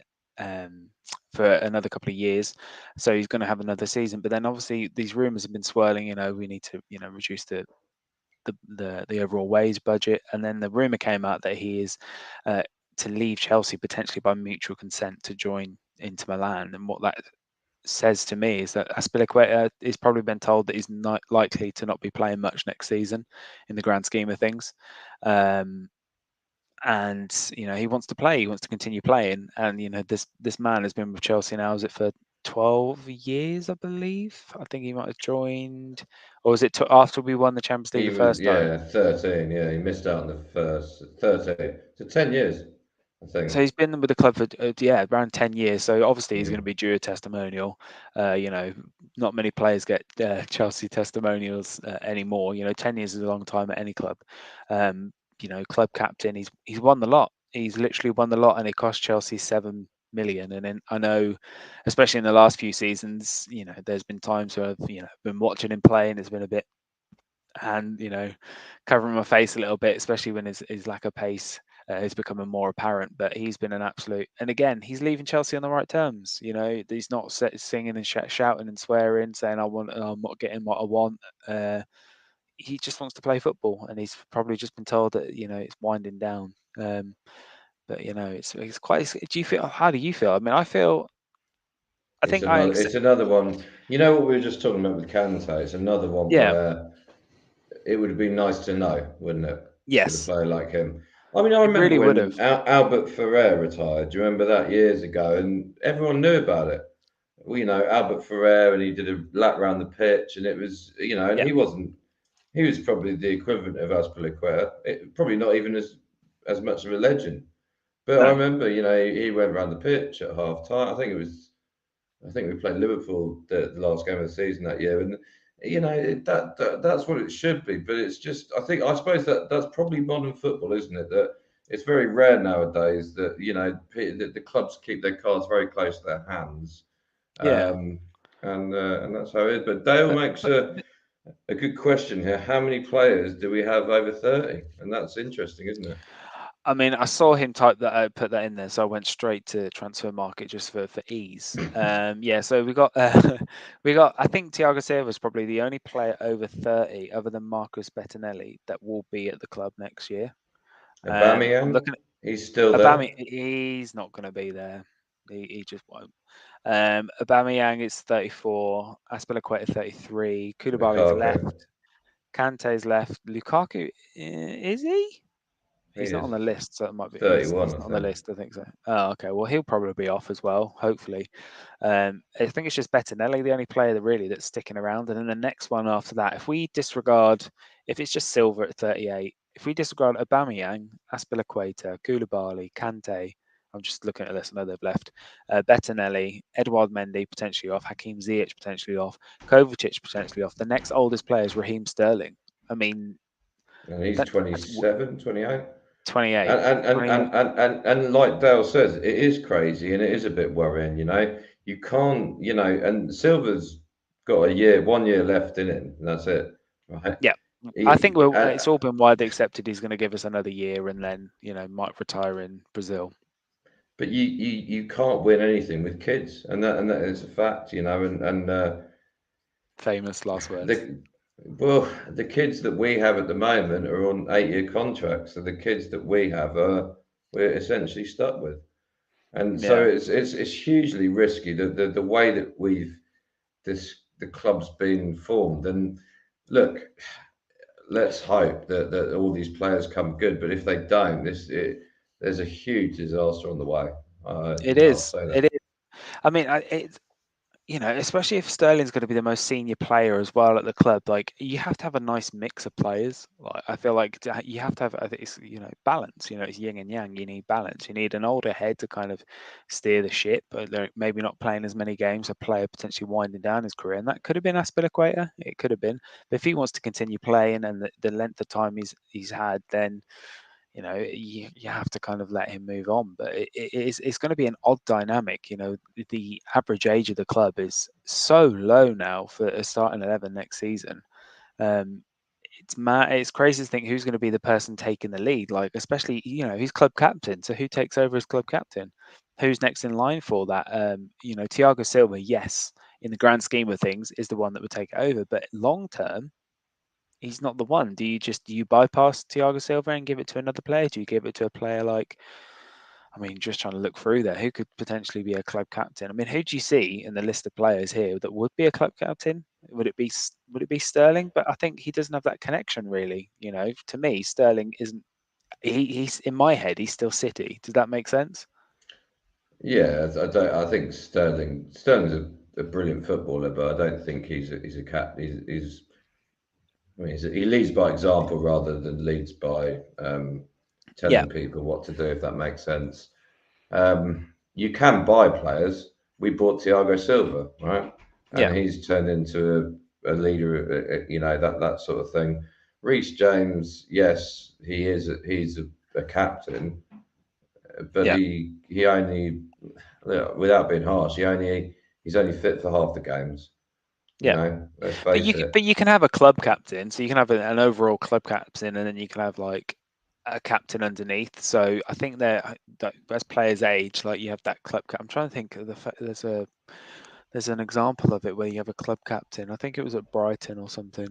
for another couple of years. So he's going to have another season. But then obviously these rumours have been swirling. We need to reduce the overall wage budget, and then the rumor came out that he is uh, to leave Chelsea potentially by mutual consent to join Inter Milan. And what that says to me is that Azpilicueta is probably been told that he's not likely to not be playing much next season in the grand scheme of things. Um, and he wants to play. He wants to continue playing. And this man has been with Chelsea now. Is it for 12 years, I believe? I think he might have joined, or was it after we won the Champions League He the was, first time? yeah, 13. Yeah, he missed out on the first 13. So 10 years, I think. So he's been with the club for around 10 years. So obviously he's going to Mm. be due a testimonial. Not many players get Chelsea testimonials anymore. 10 years is a long time at any club. Um, club captain. He's won the lot. He's literally won the lot, and it cost Chelsea 7 million. And then I know, especially in the last few seasons, there's been times where I've been watching him play, and it's been a bit, and covering my face a little bit, especially when his lack of pace is becoming more apparent. But he's been an absolute, and again, he's leaving Chelsea on the right terms. He's not singing and shouting and swearing, saying I'm not getting what I want. He just wants to play football, and he's probably just been told that it's winding down. But it's quite. Do you feel? How do you feel? I mean, I It's think I another. accept. It's another one. You know what we were just talking about with Kante? It's another one Yeah. where it would have been nice to know, wouldn't it, with a Yes. player like him? I mean, I It remember really would when have. Albert Ferrer retired. Do you remember that years ago? And everyone knew about it. Well, Albert Ferrer, and he did a lap around the pitch, and it was, and Yeah. he wasn't. He was probably the equivalent of Azpilicueta. Probably not even as much of a legend. But I No. remember, he went around the pitch at half time. I think we played Liverpool the last game of the season that year, and that's what it should be. But it's just, I suppose that's probably modern football, isn't it? That it's very rare nowadays that that the clubs keep their cards very close to their hands, Yeah. um, and that's how it is. But Dale But, makes but a good question here. How many players do we have over 30? And that's interesting, isn't it? I mean, I saw him type that out, put that in there, so I went straight to transfer market just for ease. Yeah, so we got we got. I think Thiago Silva is probably the only player over 30, other than Marcus Bettinelli, that will be at the club next year. I'm Aubameyang, looking he's still at there. Aubameyang. He's not going to be there. He just won't. Aubameyang is 34. Azpilicueta 33. Koulibaly's Lukaku, left. Kante's left. Lukaku, is he? he He's not on is the list, so it might be. He's 31, I not on the think. list. I think so. Oh, okay. Well, he'll probably be off as well. Hopefully, I think it's just Bettinelli, the only player that really that's sticking around. And then the next one after that, if it's just Silver at 38, if we disregard Aubameyang, Azpilicueta, Koulibaly, Kante. I'm just looking at this. I know they've left. Bettinelli, Edouard Mendy potentially off, Hakim Ziyech potentially off, Kovacic potentially off. The next oldest player is Raheem Sterling. I mean, And he's that's 27, 28. 28. And and, and, 28. and, and, and and like Dale says, it is crazy and it is a bit worrying, You can't, and Silver's got 1 year left in him, and that's it. Right. Yeah, I think He, it's all been widely accepted he's going to give us another year, and then might retire in Brazil. but you can't win anything with kids, and that is a fact, and Famous last words. the well, the kids that we have at the moment are on 8-year contracts, so the kids that we have are we're essentially stuck with, and so Yeah, it's hugely risky the way that the club's been formed, and look, let's hope that all these players come good, but if they don't, there's a huge disaster on the way. It I'll is. say that. It is. I mean, especially if Sterling's going to be the most senior player as well at the club, like you have to have a nice mix of players. Like I feel like you have to have, I think it's balance. It's yin and yang. You need balance. You need an older head to kind of steer the ship, but they're maybe not playing as many games. A player potentially winding down his career, and that could have been Aspilicueta. It could have been, but if he wants to continue playing and the length of time he's had, then you have to kind of let him move on. But it's going to be an odd dynamic. The average age of the club is so low now for a starting 11 next season. Um, it's mad. It's crazy to think who's going to be the person taking the lead. Like, especially he's club captain. So who takes over as club captain? Who's next in line for that? Thiago Silva, yes, in the grand scheme of things, is the one that would take it over. But long term, he's not the one. Do you bypass Thiago Silva and give it to another player? Do you give it to a player like, I mean, just trying to look through there, who could potentially be a club captain? I mean, who do you see in the list of players here that would be a club captain? Would it be Sterling? But I think he doesn't have that connection really. To me, Sterling isn't. He's in my head. He's still City. Does that make sense? Yeah, I don't. I think Sterling's a brilliant footballer, but I don't think he's a cat. I mean, he leads by example rather than leads by Yeah, telling people what to do. If that makes sense. You can buy players. We bought Thiago Silva, right? And yeah, he's turned into a leader, that sort of thing. Reece James, yes, he's a captain, but yeah. he only, without being harsh, he's only fit for half the games. Yeah, Let's but face it. you can have a club captain, so you can have an overall club captain, and then you can have like a captain underneath. So I think that as players age, like you have that club cap. I'm trying to think of there's an example of it where you have a club captain. I think it was at Brighton or something.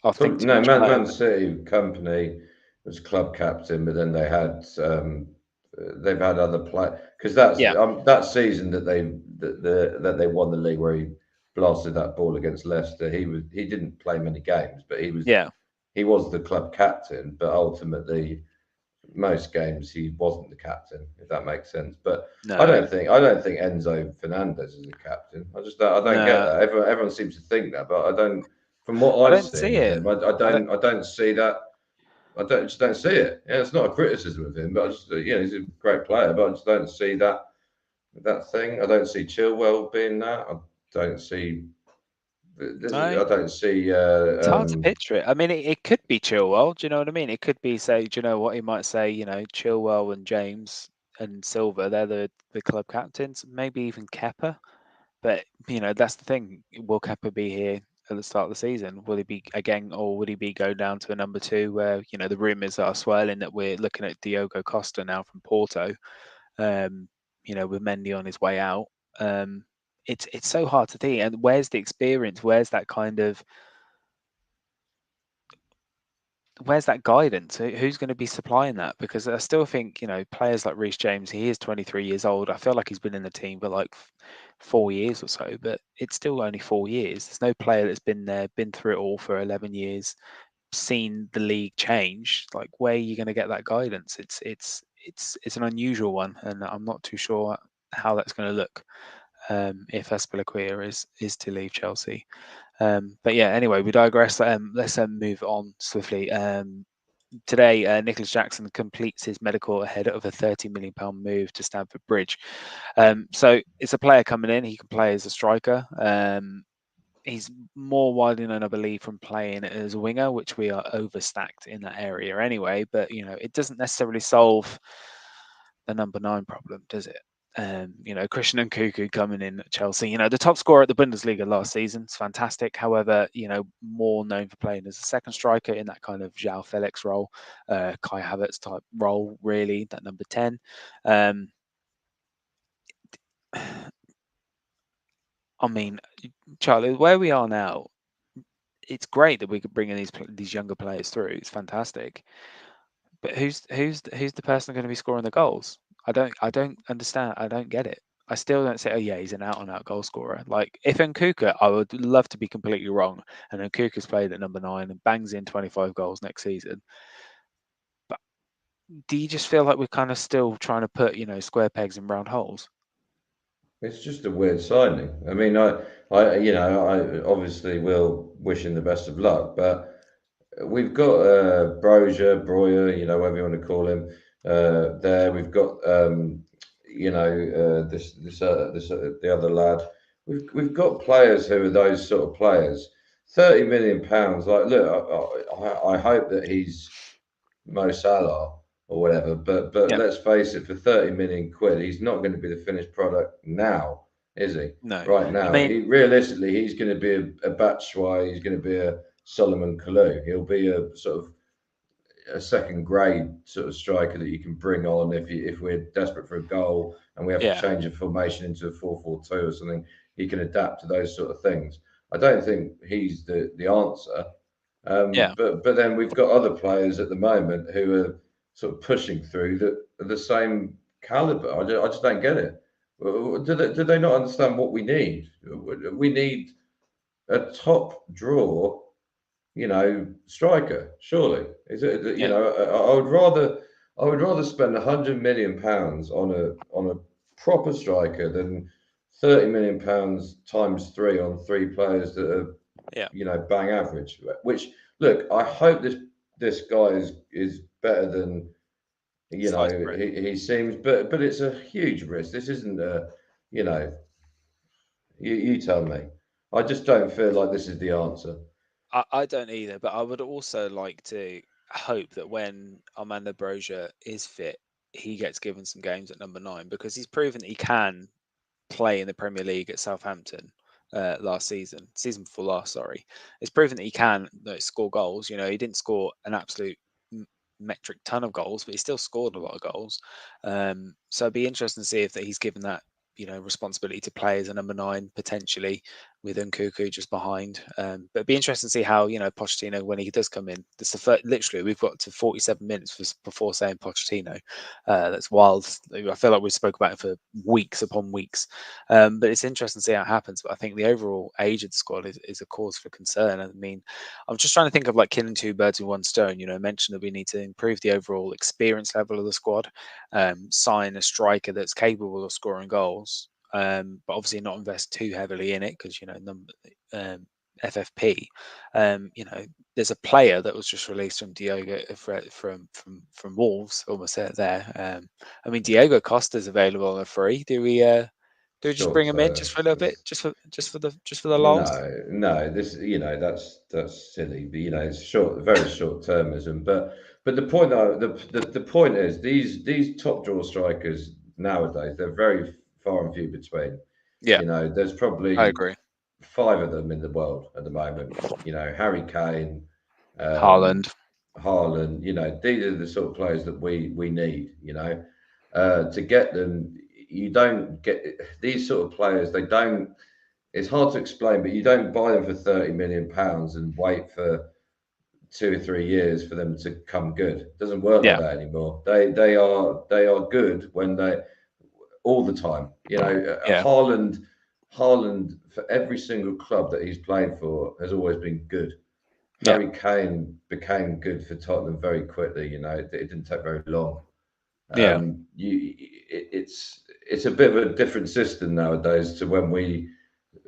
I'll think to No, mention Man later. City company was club captain, but then they've had other play because Yeah, that season that they won the league where he blasted that ball against Leicester. He didn't play many games, but yeah, he was the club captain. But ultimately, most games he wasn't the captain, if that makes sense. But no, I don't think Enzo Fernandez is a captain. I don't get no. that. Everyone seems to think that, but I don't. From what I I've don't see seen of it. him, I don't. I don't see that. Just don't see it. Yeah, it's not a criticism of him, but he's a great player, but I just don't see that thing. I don't see Chilwell being that. Don't see. No, I don't see. it's hard to picture it. I mean, it could be Chilwell. Do you know what I mean? It could be, say, do you know what he might say? Chilwell and James and Silva, they're the club captains. Maybe even Kepa. But that's the thing. Will Kepa be here at the start of the season? Will he be again, or would he be go down to a number two? Where the rumours are swirling that we're looking at Diogo Costa now from Porto. Um, with Mendy on his way out. Um, it's so hard to think. And where's the experience? Where's that guidance? Who's going to be supplying that? Because I still think, players like Reece James, he is 23 years old. I feel like he's been in the team for like 4 years or so, but it's still only 4 years. There's no player that's been there, been through it all for 11 years, seen the league change. Like, where are you going to get that guidance? It's an unusual one, and I'm not too sure how that's going to look if Aspilicueta is to leave Chelsea. But yeah, anyway, we digress. Let's move on swiftly. Today, Nicolas Jackson completes his medical ahead of a £30 million move to Stamford Bridge. So it's a player coming in. He can play as a striker. He's more widely known, I believe, from playing as a winger, which we are overstacked in that area anyway. But it doesn't necessarily solve the number 9 problem, does it? Christian Nkunku coming in at Chelsea. The top scorer at the Bundesliga last season. It's fantastic. However, more known for playing as a second striker in that kind of Joao Felix role, Kai Havertz type role, really, that number 10. Um, I mean, Charlie, where we are now, it's great that we could bring in these younger players through. It's fantastic. But who's the person going to be scoring the goals? I don't understand. I don't get it. I still don't say, oh yeah, he's an out and out goal scorer. Like if Nkuka, I would love to be completely wrong, and Nkuka's played at number 9 and bangs in 25 goals next season. do you just feel like we're kind of still trying to put, square pegs in round holes? It's just a weird signing. I mean, I obviously will wish him the best of luck, but we've got Breuer, whatever you want to call him. There, we've got the other lad. We've got players who are those sort of players. £30 million. Like, look, I hope that he's Mo Salah or whatever. But Yeah. let's face it, for 30 million quid, he's not going to be the finished product now, is he? No. Right I now, mean, realistically, he's going to be a Batshuayi, he's going to be a Solomon Kalou. He'll be a sort of a second grade sort of striker that you can bring on if we're desperate for a goal and we have to yeah. change a formation into a 4-4-2 or something. He can adapt to those sort of things. I don't think he's the answer, Yeah. but then we've got other players at the moment who are sort of pushing through that are the same caliber. I just don't get it. Do they not understand what we need? We need a top draw, striker. Surely, is it? Yeah. I would rather spend £100 million on a proper striker than £30 million times three on three players that are Yeah. bang average. Which, look, I hope this guy is better than Sliced bread. he seems, but it's a huge risk. This isn't a you know you tell me. I just don't feel like this is the answer. I don't either, but I would also like to hope that when Armando Broja is fit, he gets given some games at number 9, because he's proven that he can play in the Premier League at Southampton season before last, sorry. It's proven that he can score goals. He didn't score an absolute metric ton of goals, but he still scored a lot of goals. So it'd be interesting to see if that he's given that responsibility to play as a number 9 potentially, with Nkuku just behind. But it'd be interesting to see how Pochettino, when he does come in. This is the first, literally we've got to 47 minutes before saying Pochettino. That's wild. I feel like we spoke about it for weeks upon weeks. But it's interesting to see how it happens. But I think the overall age of the squad is a cause for concern. I mean, I'm just trying to think of like killing two birds with one stone. I mentioned that we need to improve the overall experience level of the squad, sign a striker that's capable of scoring goals, but obviously not invest too heavily in it, because FFP. There's a player that was just released from from Wolves. Almost said it there. I mean, Diego Costa's available on a free. Do we just bring Short him in term. just for a little bit, just for the lulls? No. This, that's silly. But it's short, very short termism. But the point, the point is these top draw strikers nowadays, they're very far and few between. Yeah, There's I probably agree. 5 of them in the world at the moment. Harry Kane, um, Haaland. Haaland. These are the sort of players that we need. To get them, you don't get these sort of players. They don't. It's hard to explain, but you don't buy them for £30 million and wait for 2 or 3 years for them to come good. It doesn't work like Yeah, that anymore. They are good when they all the time. yeah, Haaland for every single club that he's played for has always been good. yeah, Harry Kane became good for Tottenham very quickly. It didn't take very long. yeah, It's a bit of a different system nowadays to when we,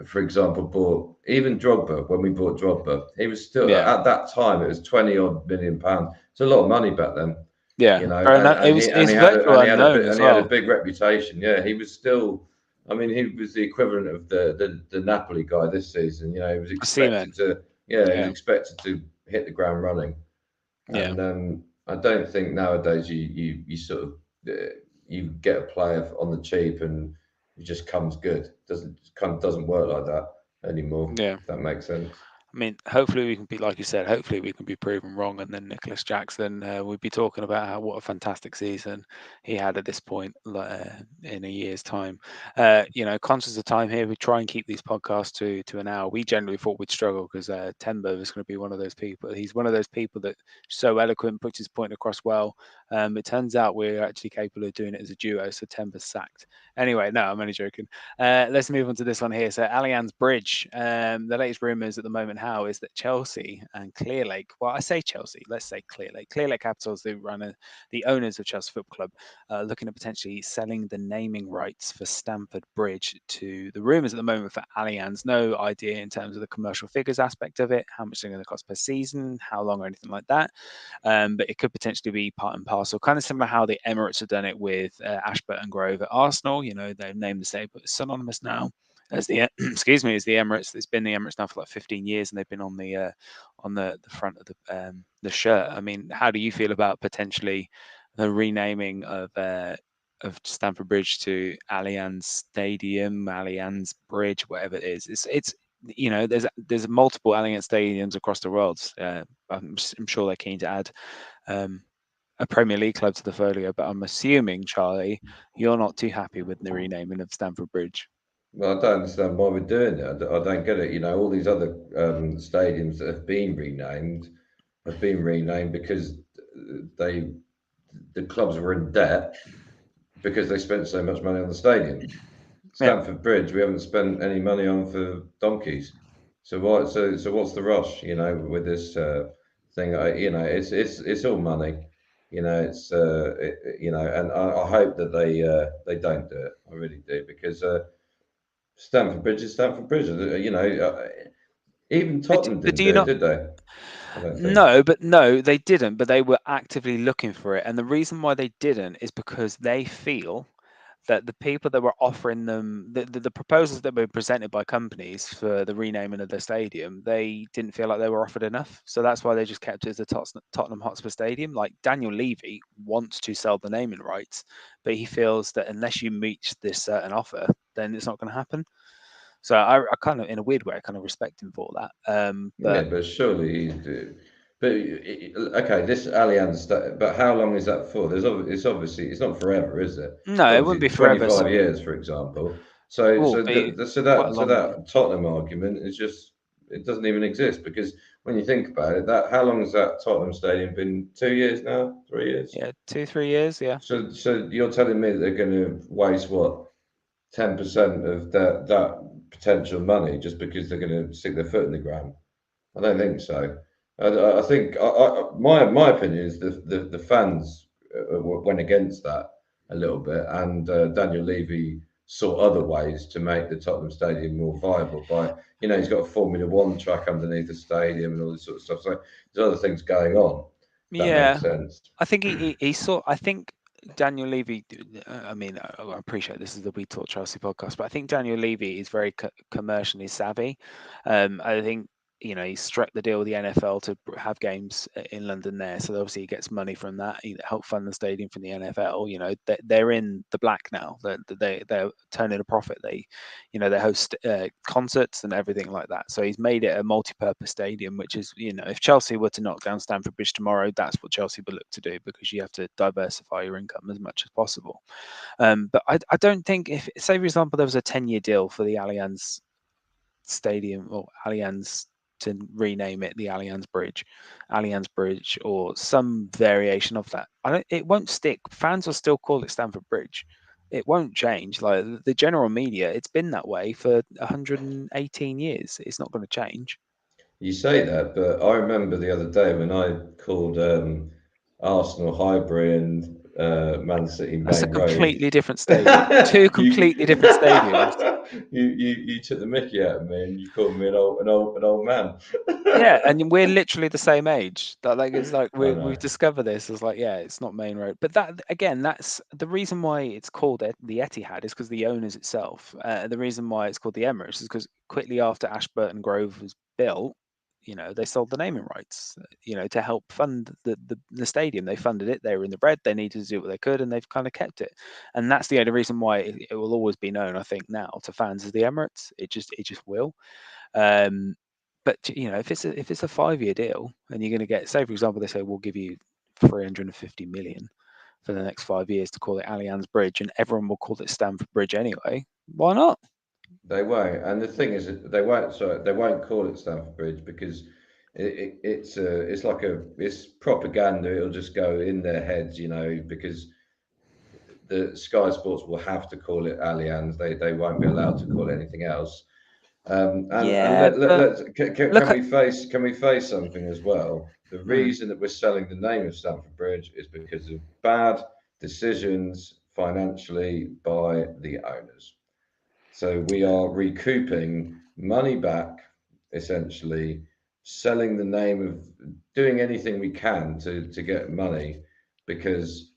for example, bought even Drogba. When we bought Drogba, he was still yeah, at that time it was 20 odd million pounds. It's a lot of money back then, yeah. For and he and he's he had a, virtual and he had a unknown bit as and he had a well. big reputation. Yeah, he was still. I mean, he was the equivalent of the Napoli guy this season. He was Seaman. expected to. Yeah, he was Yeah, expected to hit the ground running. yeah, And I don't think nowadays you sort of you get a player on the cheap and he just comes good. Doesn't work like that anymore. yeah. If that makes sense. I mean, hopefully we can be, like you said, hopefully we can be proven wrong, and then Nicolas Jackson, we'd be talking about what a fantastic season he had at this point, in a year's time. Conscious of time here, we try and keep these podcasts to an hour. We generally thought we'd struggle because Tembo is going to be one of those people. He's one of those people that so eloquent, puts his point across well. It turns out we're actually capable of doing it as a duo, so Tembo's sacked. Anyway, no, I'm only joking. Let's move on to this one here. So Allianz Bridge, the latest rumours at the moment how is that Chelsea and Clear Lake, well, I say Chelsea, let's say Clear Lake. Clear Lake Capitals, the owners of Chelsea Football Club, looking at potentially selling the naming rights for Stamford Bridge to the rumours at the moment for Allianz. No idea in terms of the commercial figures aspect of it, how much they're going to cost per season, how long, or anything like that. But it could potentially be part and parcel, kind of similar how the Emirates have done it with Ashburton Grove at Arsenal. They've named the stadium, but it's synonymous now as the excuse me, as the Emirates. It's been the Emirates now for like 15 years, and they've been on the front of the shirt. I mean, how do you feel about potentially the renaming of Stamford Bridge to Allianz Stadium, Allianz Bridge, whatever it is? It's there's multiple Allianz stadiums across the world. I'm sure they're keen to add a Premier League club to the folio, but I'm assuming, Charlie, you're not too happy with the renaming of Stamford Bridge. Well, I don't understand why we're doing it. I don't get it. All these other stadiums that have been renamed because they the clubs were in debt because they spent so much money on the stadium. Yeah, Stamford Bridge, we haven't spent any money on for donkeys. So why? So what's the rush? With this thing. It's all money. And I hope that they don't do it. I really do because Stamford Bridge is Stamford Bridge. Even Tottenham but didn't do do you it, not? did they? I don't think. No, they didn't. But they were actively looking for it, and the reason why they didn't is because they feel that the people that were offering them the proposals that were presented by companies for the renaming of the stadium, they didn't feel like they were offered enough. So that's why they just kept it as the Tottenham Hotspur Stadium. Like Daniel Levy wants to sell the naming rights, but he feels that unless you meet this certain offer, then it's not going to happen. So I kind of, in a weird way, I kind of respect him for that. Yeah, But but surely he's do. But okay, this Allianz, but how long is that for? It's obviously it's not forever, is it? no, It's it wouldn't obviously be forever. So 25 years, for example. So will so be the, so quite a that so long. that Tottenham argument is just it doesn't even exist because when you think about it, that how long has that Tottenham Stadium been? 2 years now, 3 years. Yeah, 3 years. Yeah. So you're telling me that they're going to waste what 10% of that potential money just because they're going to stick their foot in the ground? I don't think so. I think my opinion is the fans went against that a little bit, and Daniel Levy saw other ways to make the Tottenham Stadium more viable. He's got a Formula One track underneath the stadium and all this sort of stuff. So there's other things going on. If that makes Yeah, sense. I think he saw. I think Daniel Levy. I mean, I appreciate this is the We Talk Chelsea podcast, but I think Daniel Levy is very commercially savvy. I think he struck the deal with the NFL to have games in London there, so obviously he gets money from that. He helped fund the stadium from the NFL. They're in the black now. They're turning a profit. They host concerts and everything like that. So he's made it a multi-purpose stadium, which is, if Chelsea were to knock down Stamford Bridge tomorrow, that's what Chelsea would look to do because you have to diversify your income as much as possible. But I don't think if, say, for example, there was a 10-year deal for the Allianz Stadium or Allianz to rename it the Allianz Bridge, or some variation of that. It won't stick. Fans will still call it Stamford Bridge. It won't change. Like the general media, it's been that way for 118 years. It's not going to change. You say that, but I remember the other day when I called Arsenal Highbury and Man City That's a Main Road. completely different stadium. Two you, completely different stadiums. you took the Mickey out of me and you called me an old man. Yeah, and we're literally the same age. That like it's like I we've know. discovered this. It's like, yeah, it's not main road, but that again, that's the reason why it's called the Etihad is because the owners itself. The reason why it's called the Emirates is because quickly after Ashburton Grove was built, they sold the naming rights. To help fund the stadium. They funded it. They were in the red. They needed to do what they could, and they've kind of kept it. And that's the only reason why it will always be known, I think, now to fans as the Emirates. It just will. Um, but if it's a 5-year deal and you're going to get, say for example, they say we'll give you 350 million for the next 5 years to call it Allianz Bridge, and everyone will call it Stamford Bridge anyway. Why not? They won't. And the thing is, that they won't. Sorry, they won't call it Stamford Bridge because it's propaganda. It'll just go in their heads, because the Sky Sports will have to call it Allianz. They won't be allowed to call it anything else. And Yeah, but look can at. we face something as well? The Mm, reason that we're selling the name of Stamford Bridge is because of bad decisions financially by the owners. So we are recouping money back, essentially, selling the name of doing anything we can to get money because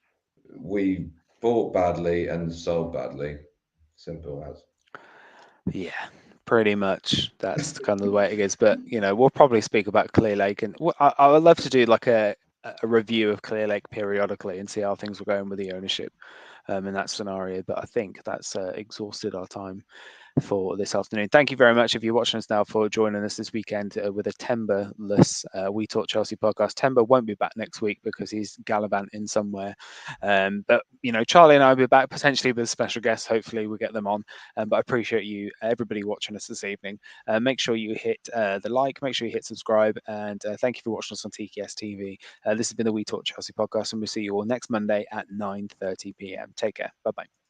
we bought badly and sold badly. Simple as. yeah, pretty much. That's kind of the way it is. But we'll probably speak about Clear Lake, and I would love to do like a review of Clear Lake periodically and see how things were going with the ownership in that scenario. But I think that's exhausted our time for this afternoon. Thank you very much if you're watching us now for joining us this weekend with a Timberless We Talk Chelsea podcast. Timber won't be back next week because he's gallivanting somewhere. But Charlie and I will be back potentially with special guests. Hopefully we get them on. But I appreciate you, everybody watching us this evening. Make sure you hit the like, make sure you hit subscribe, and thank you for watching us on TKS TV. This has been the We Talk Chelsea podcast, and we'll see you all next Monday at 9:30 p.m. Take care. Bye bye.